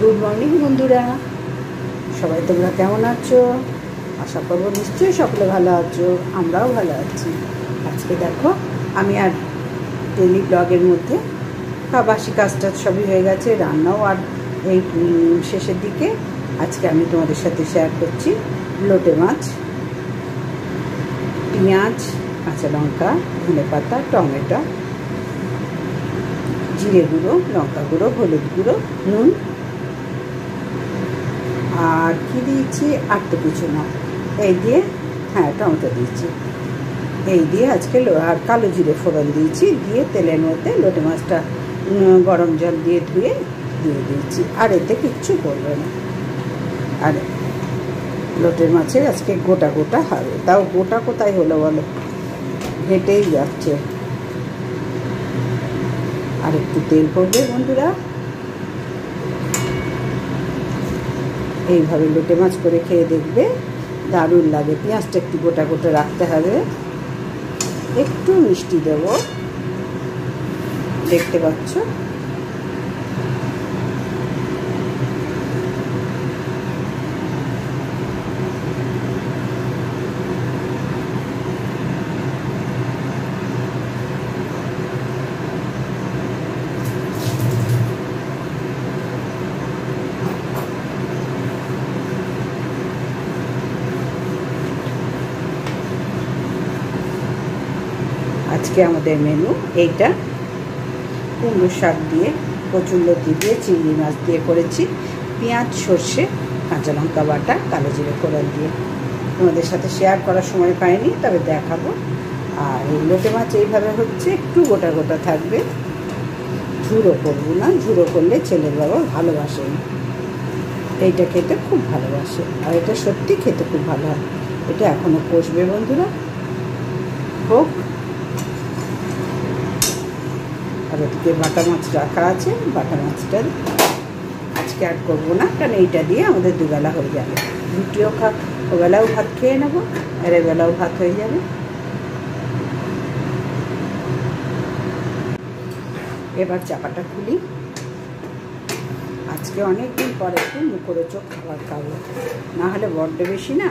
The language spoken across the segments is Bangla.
গুড মর্নিং বন্ধুরা, সবাই তোমরা কেমন আছো? আশা করবো নিশ্চয়ই সকলে ভালো আছো, আমরাও ভালো আছি। আজকে দেখো আমি আর ডেলি ব্লগের মধ্যে বাসি কাজটা সবই হয়ে গেছে, রান্নাও আর এই শেষের দিকে। আজকে আমি তোমাদের সাথে শেয়ার করছি লোটে মাছ, পেঁয়াজ, কাঁচা লঙ্কা, ধনেপাতা, টমেটো, জিরে গুঁড়ো, লঙ্কা গুঁড়ো, হলুদ গুঁড়ো, নুন আর কি দিয়েছি আর তো কিছু না, এই দিয়ে টমেটো দিয়েছি, এই দিয়ে আজকে আর কালো জিরে ফোড়ন দিয়েছি, দিয়ে তেলের মধ্যে লোটে মাছটা গরম জল দিয়ে ধুয়ে দিয়ে দিয়েছি। আর এতে কিচ্ছু করবে না। আর লোটের মাছের আজকে গোটা গোটা হবে, তাও গোটা কোথায় হলো বলো, হেঁটেই যাচ্ছে। আর একটু তেল পড়বে বন্ধুরা। এইভাবে লোটে মাছ করে খেয়ে দেখবে, দারুণ লাগে। পেঁয়াজটা একটু গোটা গোটা রাখতে হবে, একটু মিষ্টি দেব, দেখতে পাচ্ছ। আজকে আমাদের মেনু এইটা, কুমড়ো শাক দিয়ে, কচুরলতি দিয়ে, চিংড়ি মাছ দিয়ে করেছি, পেঁয়াজ, সর্ষে, কাঁচা লঙ্কা বাটা, কালো জিরে ফোড়ন দিয়ে। তোমাদের সাথে শেয়ার করার সময় পাইনি, তবে দেখাবো। আর এই লোটে মাছ এইভাবে হচ্ছে, একটু গোটা গোটা থাকবে, ঝুড়ো করবো না, ঝুড়ো করলে ছেলের বাবা ভালোবাসে না। এইটা খেতে খুব ভালোবাসে, আর এটা সত্যি খেতে খুব ভালো হয়। এটা এখনও কষবে বন্ধুরা, হোক। আর ওদিকে বাটা মাছ রাখা আছে, বাটা মাছটা আজকে আর করবো না, কারণ এইটা দিয়ে আমাদের দুবেলা হয়ে যাবে। রুটিও ওবেলাও ভাত খেয়ে নেবো, আর এবেলাও ভাত হয়ে যাবে। এবার চাপাটা খুলি। আজকে অনেক দিন পর একটু মুখরোচক খাবার খাবো, না হলে বড্ড বেশি না,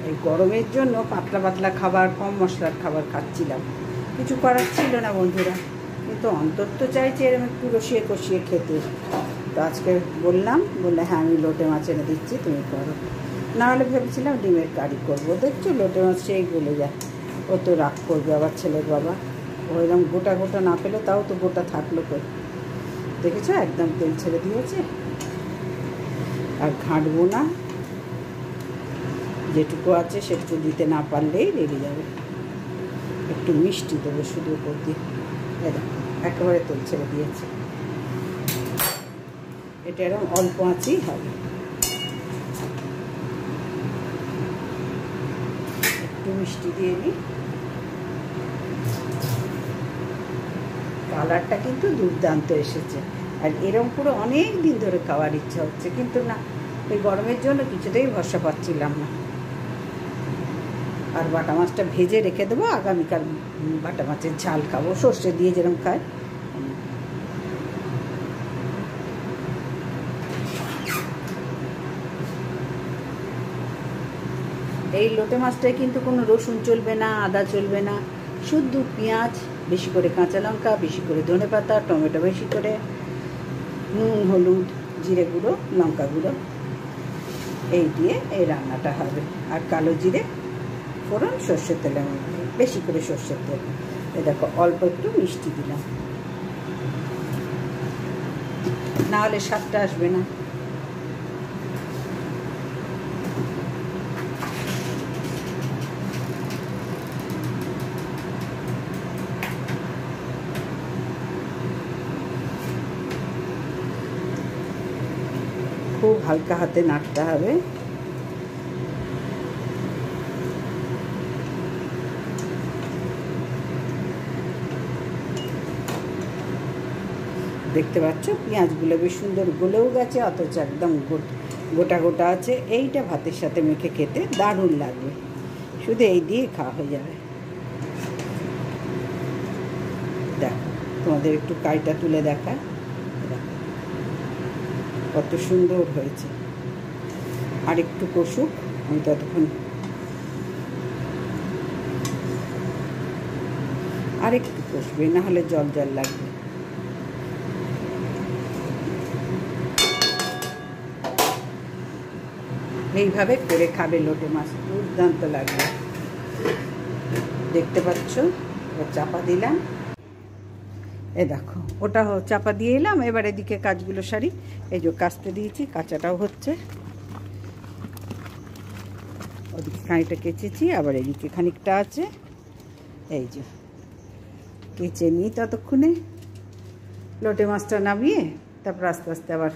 এই গরমের জন্য পাতলা পাতলা খাবার, কম মশলার খাবার খাচ্ছিলাম, কিছু করার ছিল না বন্ধুরা। কিন্তু অন্তত চাইছে এরকম একটু কষিয়ে কষিয়ে খেতে। তো আজকে বললে হ্যাঁ আমি লোটে মাছ এনে দিচ্ছি, তুমি করো। নাহলে ভেবেছিলাম ডিমের কারি করবো। দেখছো লোটে মাছ সেই গলে যায়, ও তো রাগ করবে আবার ছেলের বাবা। ওইরকম গোটা গোটা না পেলে তাও তো গোটা থাকলো কই, দেখেছো একদম তেল ছেড়ে দিয়েছে। আর ঘাঁটবো না, যেটুকু আছে সেটুকু দিতে না পারলেই রেগে যাবে। একটু মিষ্টি দেবো শুধু উপর দিয়ে, একেবারে তেল ছেড়ে দিয়েছে। এটা এরকম অল্প আঁচেই হবে। একটু মিষ্টি দিয়ে নিই। কালারটা কিন্তু দুর্দান্ত এসেছে, আর এরকম পুরো অনেক দিন ধরে খাওয়ার ইচ্ছা হচ্ছে, কিন্তু না, এই গরমের জন্য কিছুতেই ভরসা পাচ্ছিলাম না। আর বাটা মাছটা ভেজে রেখে দেবো, আগামীকাল বাটা মাছের ঝাল খাবো, সর্ষে দিয়ে যেরকম খায়। এই লোটে মাছটায় কিন্তু কোনো রসুন চলবে না, আদা চলবে না, শুধু পেঁয়াজ, বেশি করে কাঁচা লঙ্কা, বেশি করে ধনেপাতা, টমেটো বেশি করে, নুন, হলুদ, জিরে গুঁড়ো, লঙ্কা গুঁড়ো, এই দিয়ে এই রান্নাটা হবে। আর কালো জিরে ফোড়ন সর্ষের তেলের মধ্যে, বেশি করে সর্ষের তেল। এই দেখো অল্প একটু মিষ্টি দিলাম, নাহলে স্বাদটা আসবে না। খুব হালকা হাতে নাড়তে হবে। দেখতে পাচ্ছ পেঁয়াজগুলো বেশ সুন্দর গলেও গেছে, অথচ একদম গোটা গোটা আছে। এইটা ভাতের সাথে মেখে খেতে দারুণ লাগবে, শুধু এই দিয়ে খাওয়া হয়ে যাবে। দেখো তোমাদের একটু কাইটা তুলে দেখা, কত সুন্দর হয়েছে। আর একটু কষুক, আমি ততক্ষণ আর একটু কষবে, না হলে জল জল লাগবে। এইভাবে করে খাবে লোটে মাছ, দুর্দান্ত লাগবে। দেখতে পাচ্ছ, এবার চাপা দিলাম। এ দেখো, ওটা চাপা দিয়ে এলাম। এবার এদিকে কাজগুলো সারি। এই যে কাচতে দিয়েছি, কাঁচাটাও হচ্ছে। ওদিকে খানিকটা কেচেছি, আবার এদিকে খানিকটা আছে। এই যে কেচে নিই ততক্ষণে, লোটে মাছটা নামিয়ে তারপর আস্তে আস্তে আবার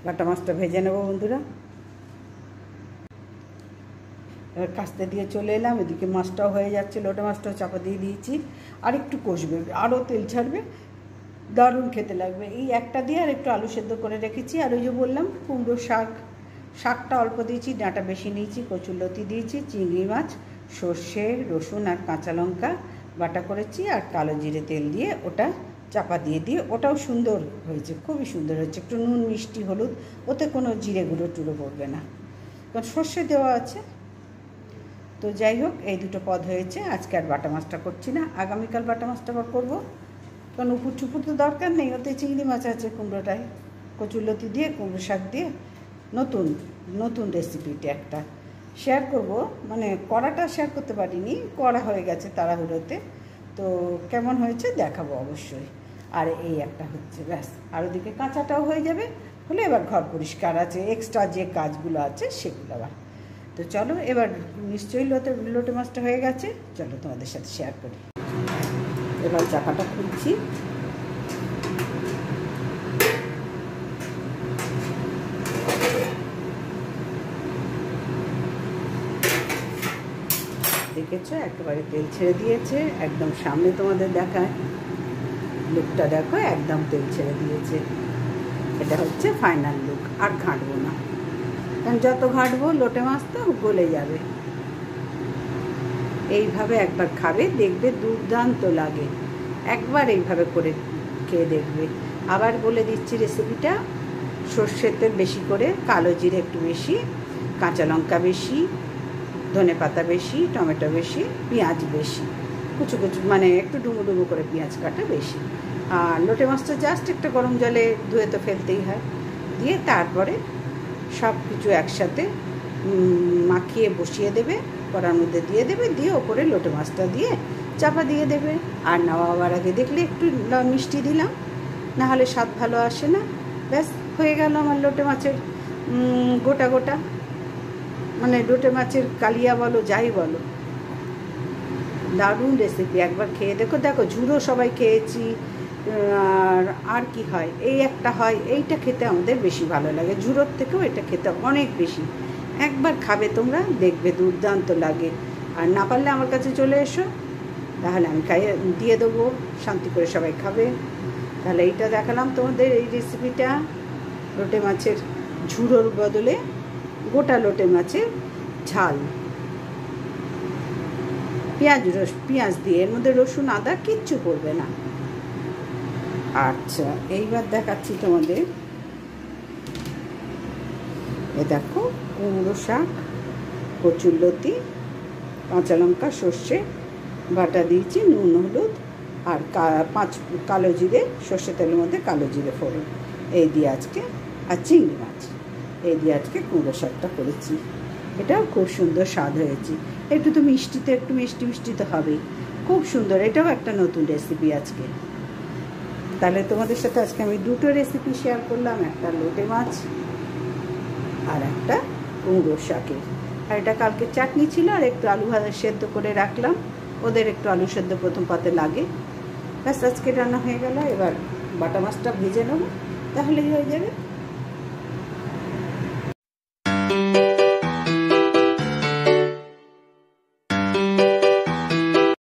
বাটা মাছটা ভেজে নেবো বন্ধুরা। এবার কাস্তে দিয়ে চলে এলাম। এদিকে মাছটাও হয়ে যাচ্ছে, লোটে মাছটাও চাপা দিয়ে দিয়েছি। আর একটু কষবে, আরও তেল ছাড়বে, দারুণ খেতে লাগবে। এই একটা দিয়ে আর একটু আলু সেদ্ধ করে রেখেছি। আর ওই যে বললাম কুমড়ো শাকটা অল্প দিয়েছি, ডাঁটা বেশি নিয়েছি, কচুরলতি দিয়েছি, চিংড়ি মাছ, সর্ষে, রসুন আর কাঁচা লঙ্কা বাটা করেছি, আর কালো জিরে তেল দিয়ে ওটা চাপা দিয়ে ওটাও সুন্দর হয়েছে, খুবই সুন্দর হয়েছে। একটু নুন, মিষ্টি, হলুদ, ওতে কোনো জিরে গুঁড়ো টুড়ো পড়বে না, কারণ সর্ষে দেওয়া আছে। তো যাই হোক, এই দুটো পদ হয়েছে। আজকে আর বাটা মাছটা করছি না, আগামীকাল বাটা মাছটা আবার করবো, কারণ উপুর চুপুর তো দরকার নেই। ওতে চিংড়ি মাছ আছে, কুমড়োটায় কচুরলতি দিয়ে, কুমড়ো শাক দিয়ে নতুন রেসিপিটা একটা শেয়ার করব। মানে কড়াটা শেয়ার করতে পারিনি, কড়া হয়ে গেছে তাড়াহুড়োতে। তো কেমন হয়েছে দেখাবো অবশ্যই। আর এই একটা হচ্ছে, ব্যাস। আর ওদিকে কাঁচাটাও হয়ে যাবে, হলে এবার ঘর পরিষ্কার আছে, এক্সট্রা যে কাজগুলো আছে সেগুলো আবার। তো চলো, এবার নিশ্চয়ই লোটে মাছটা হয়ে গেছে, চলো তোমাদের সাথে শেয়ার করি। এবার চাপাটা খুলছি। দেখেছো, একেবারে তেল ছেড়ে দিয়েছে, একদম সামনে তোমাদের দেখায়, লুকটা দেখো, একদম তেল ছেড়ে দিয়েছে। এটা হচ্ছে ফাইনাল লুক। আর ঘাঁটবো না, কারণ যত ঘাঁটবো লোটে মাছ তো গলে যাবে। এইভাবে একবার খাবে, দেখবে দুর্দান্ত লাগে। একবার এইভাবে করে খেয়ে দেখবে। আবার বলে দিচ্ছি রেসিপিটা, সর্ষের তেল বেশি করে, কালো জিরে একটু বেশি, কাঁচা লঙ্কা বেশি, ধনেপাতা বেশি, টমেটো বেশি, পেঁয়াজ বেশি, কুচু মানে একটু ডুমো করে পেঁয়াজ কাটা বেশি। আর লোটে মাছটা জাস্ট একটা গরম জলে ধুয়ে তো ফেলতেই হয়, দিয়ে তারপরে সব কিছু একসাথে মাখিয়ে বসিয়ে দেবে, কড়ার মধ্যে দিয়ে দেবে, দিয়ে ওপরে লোটে মাছটা দিয়ে চাপা দিয়ে দেবে। আর নামাবার আগে দেখলে একটু মিষ্টি দিলাম, না হলে স্বাদ ভালো আসে না। ব্যাস, হয়ে গেল আমার লোটে মাছের গোটা মানে লোটে মাছের কালিয়া বলো, যাই বলো, দারুণ রেসিপি। একবার খেয়ে দেখো। ঝুড়ো সবাই খেয়েছি, আর কি হয়, এই একটা হয়, এইটা খেতে আমাদের বেশি ভালো লাগে, ঝুড়োর থেকেও এটা খেতে অনেক বেশি। একবার খাবে তোমরা, দেখবে দুর্দান্ত লাগে। আর না পারলে আমার কাছে চলে এসো, তাহলে আমি খাইয়ে দিয়ে দেবো, শান্তি করে সবাই খাবে। তাহলে এইটা দেখালাম তোমাদের, এই রেসিপিটা লোটে মাছের ঝুড়োর বদলে গোটা লোটে মাছের ঝাল, পেঁয়াজ দিয়ে, এর মধ্যে রসুন আদা কিচ্ছু পড়বে না। আচ্ছা, এইবার দেখাচ্ছি তোমাদের। এ দেখো, কুমড়ো শাক, কচুরলতি, কাঁচা লঙ্কা, সর্ষে বাটা দিয়েছি, নুন, হলুদ আর 5 কালো জিরে, সর্ষে তেলের মধ্যে কালো জিরে ফোড়ন, এই দিয়ে আজকে, আর চিংড়ি মাছ, এই দিয়ে আজকে কুমড়ো শাকটা করেছি। এটাও খুব সুন্দর স্বাদ হয়েছে। একটু তো মিষ্টিতে, একটু মিষ্টি তো হবেই, খুব সুন্দর। এটাও একটা নতুন রেসিপি আজকে। তাহলে তোমাদের সাথে আজকে আমি দুটো রেসিপি শেয়ার করলাম, একটা লোটে মাছ আর একটা কুমড়ো শাকের। আর এটা কালকে চাটনি ছিল, আর একটু আলু ভাজা সেদ্ধ করে রাখলাম, ওদের একটু আলু সেদ্ধ প্রথম পাতে লাগে। ব্যাস, আজকে রান্না হয়ে গেল। এবার বাটা মাছটা ভেজে নেবো, তাহলেই হয়ে যাবে।